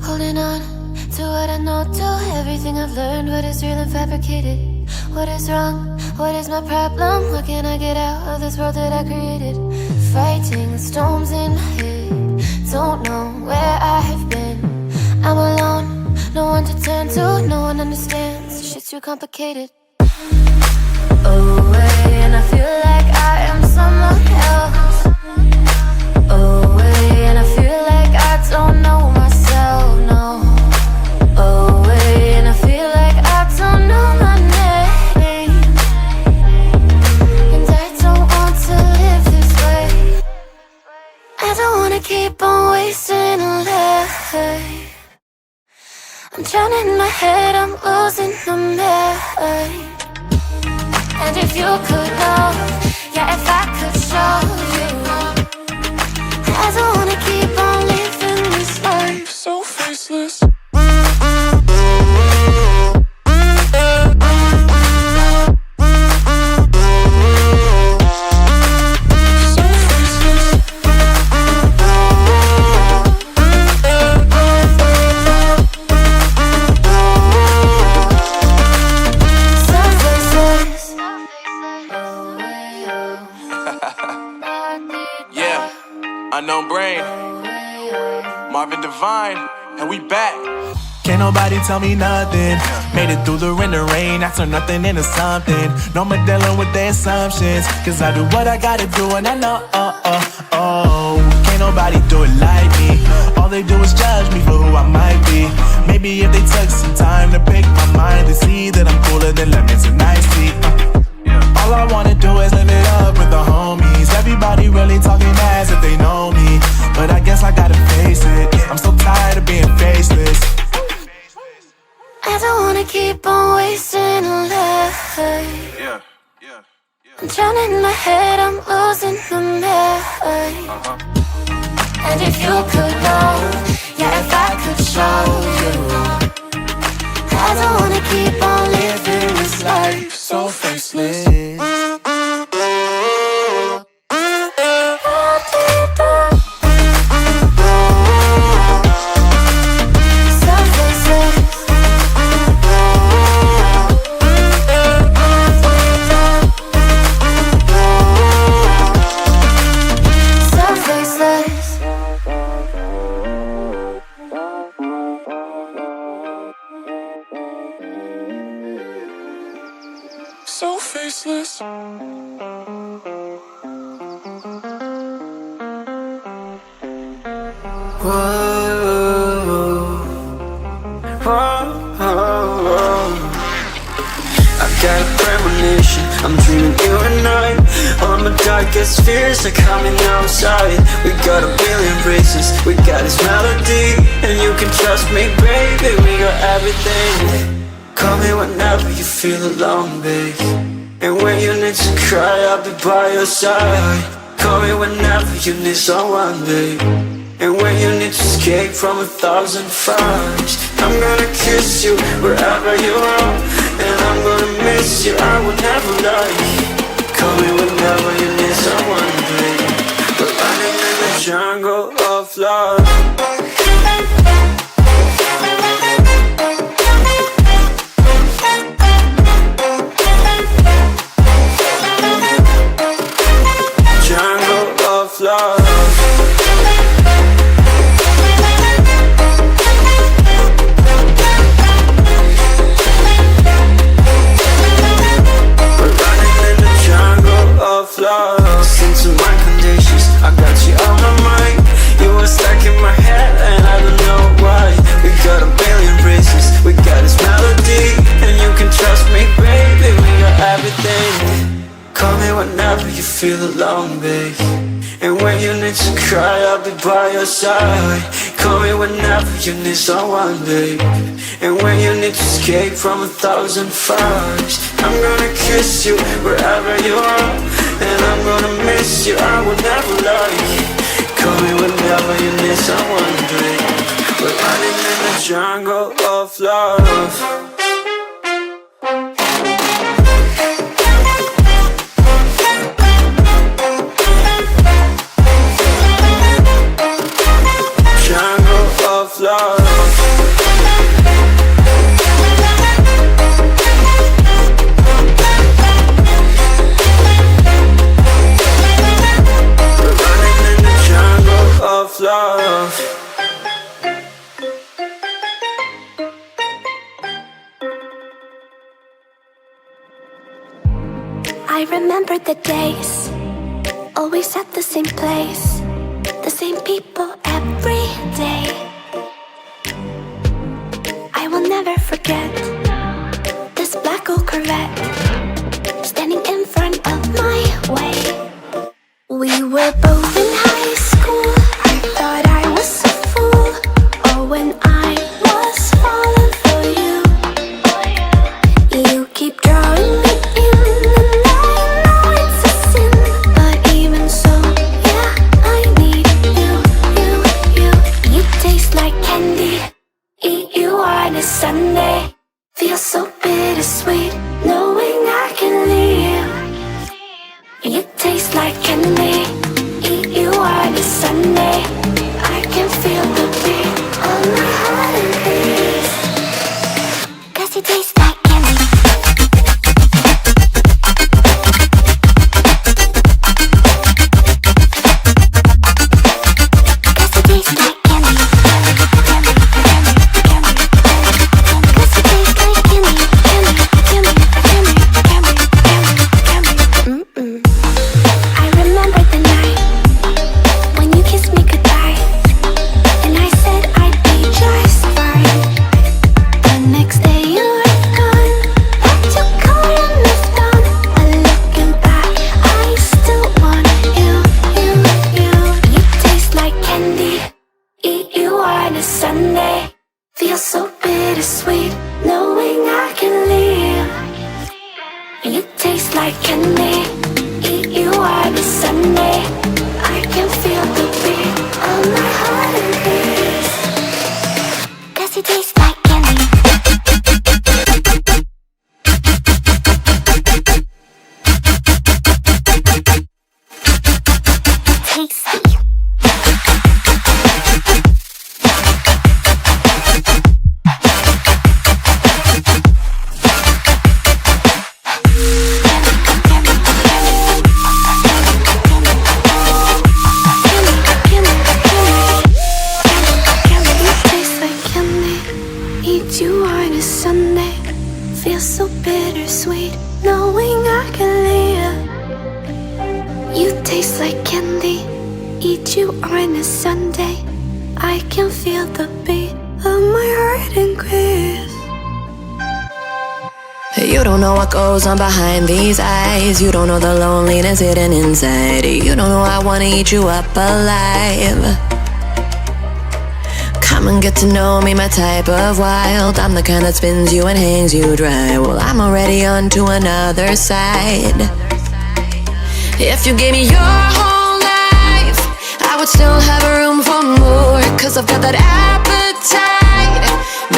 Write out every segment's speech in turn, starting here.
Holding on to what I know, to everything I've learned. What is real and fabricated? What is wrong? What is my problem? What can I get out of this world that I created? Fighting the storms in my head. Don't know where I have been. I'm alone, no one to turn to. No one understands, shit's too complicated. Away, and I feel like I am someone else. Away, and I feel like I don't know myself, no. Away, and I feel like I don't know my name. And I don't want to live this way. I don't wanna keep on wasting a life. I'm drowning in my head, I'm losing the mind. And if you could know, yeah, if I could show you, I don't wanna keep on living this life so faceless. Unknown Brain, Marvin Divine, and we back. Can't nobody tell me nothing. Made it through the rain and rain, I turn nothing into something. No more dealing with their assumptions, cause I do what I gotta do and I know, can't nobody do it like me. All they do is judge me for who I might be. Maybe if they took some time to pick my mind, they see that I'm cooler than lemons and iced tea. All I wanna do is live it up with the homies. Everybody really talking as if they know me, but I guess I gotta face it. I'm so tired of being faceless. I don't wanna keep on wasting a life. I'm drowning in my head, I'm losing the mind. And if you could know, yeah, if I could show you, I don't wanna keep on living this life so faceless. So faceless. I've got a premonition, I'm dreaming you and I. All my darkest fears are coming outside. We got a billion races, we got this melody, and you can trust me, baby, we got everything. Call me whenever you feel alone, babe. And when you need to cry, I'll be by your side. Call me whenever you need someone, babe. And when you need to escape from 1,000 fires, I'm gonna kiss you wherever you are, and I'm gonna miss you, I will never lie. Call me whenever you need someone, babe. We're running in the jungle of love. Love. We're running in the jungle of love. Listen to my conditions, I got you on my mind. You were stuck in my head and I don't know why. We got a billion races, we got this melody, and you can trust me, baby, we got everything. Call me whenever you feel alone, babe. And when you need to cry, I'll be by your side. Call me whenever you need someone, babe. And when you need to escape from 1,000 fires, I'm gonna kiss you wherever you are, and I'm gonna miss you, I will never lie. Call me whenever you need someone, babe. We're running in the jungle of love. Love. I remember the days, always at the same place, the same people every day. I will never forget this black old Corvette standing in front of my way. We were both in high school. I thought I was a fool. Oh, when I was falling for you. You keep drawing me in, and I know it's a sin, but even so, yeah, I need you. You taste like candy. Eat you on a Sunday. Feel so bittersweet, knowing I can leave. You taste like candy. Eat you on a Sunday. I can feel the beat on my heart and beats. 'Cause you taste like candy. I remember the night when you kissed me goodbye, and I said I'd be just fine. The next day you were gone, left your car and moved on. But looking back, I still want you. You taste like candy. Eat you on a Sunday. Feel so bittersweet, knowing I can leave. You taste like candy. Eat you on a Sunday. I can feel the beat on my heart and beats. 'Cause you taste like candy. Tasty. Eat you on a Sunday. Feel so bittersweet, knowing I can leave. You taste like candy. Eat you on a Sunday. I can feel the beat of my heart increase. You don't know what goes on behind these eyes. You don't know the loneliness hidden inside. You don't know I wanna eat you up alive. Come and get to know me, my type of wild. I'm the kind that spins you and hangs you dry. Well, I'm already on to another side. If you gave me your whole life, I would still have room for more. 'Cause I've got that appetite.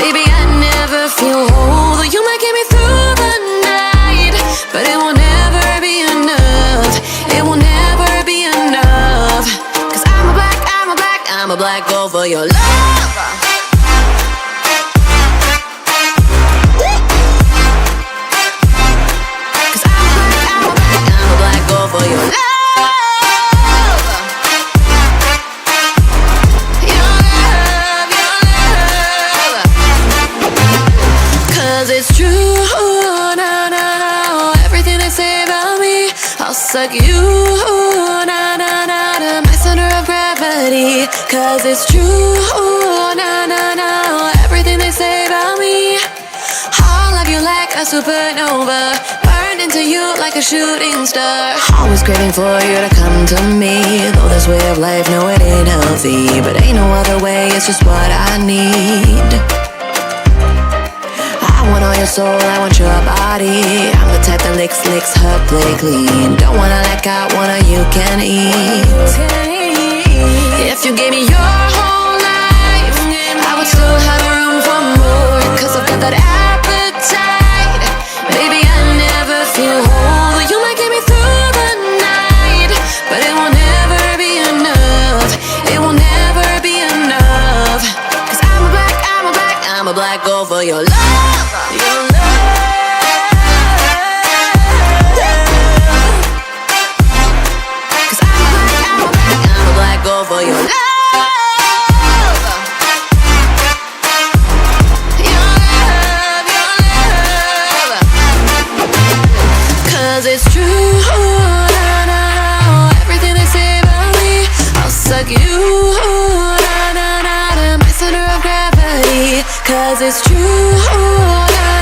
Maybe I never feel whole. You might get me through the night, but it will never be enough. It will never be enough. 'Cause I'm a black gold for your love. 'Cause I'm a black gold for your love. Your love. 'Cause it's true, no, everything they say about me. I'll suck you, no, my center of gravity. 'Cause it's true, no, everything they say about me. I'll love you like a supernova, burned into you like a shooting star. Always craving for you to come to me. Though this way of life, no, it ain't healthy, but ain't no other way, it's just what I need. I want all your soul, I want your body. I'm the type that licks her plate clean. Don't wanna let go, wanna you can eat. If you gave me your whole life, I would still have room for more. 'Cause I've got that appetite. Baby, I never feel whole. You might get me through the night, but it will never be enough. It will never be enough. 'Cause I'm a black gold for your love. Your love. 'Cause I'm a black gold for your love. It's true, 'cause it's true.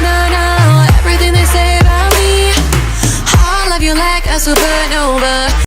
No, no, everything they say about me. I love you like a supernova.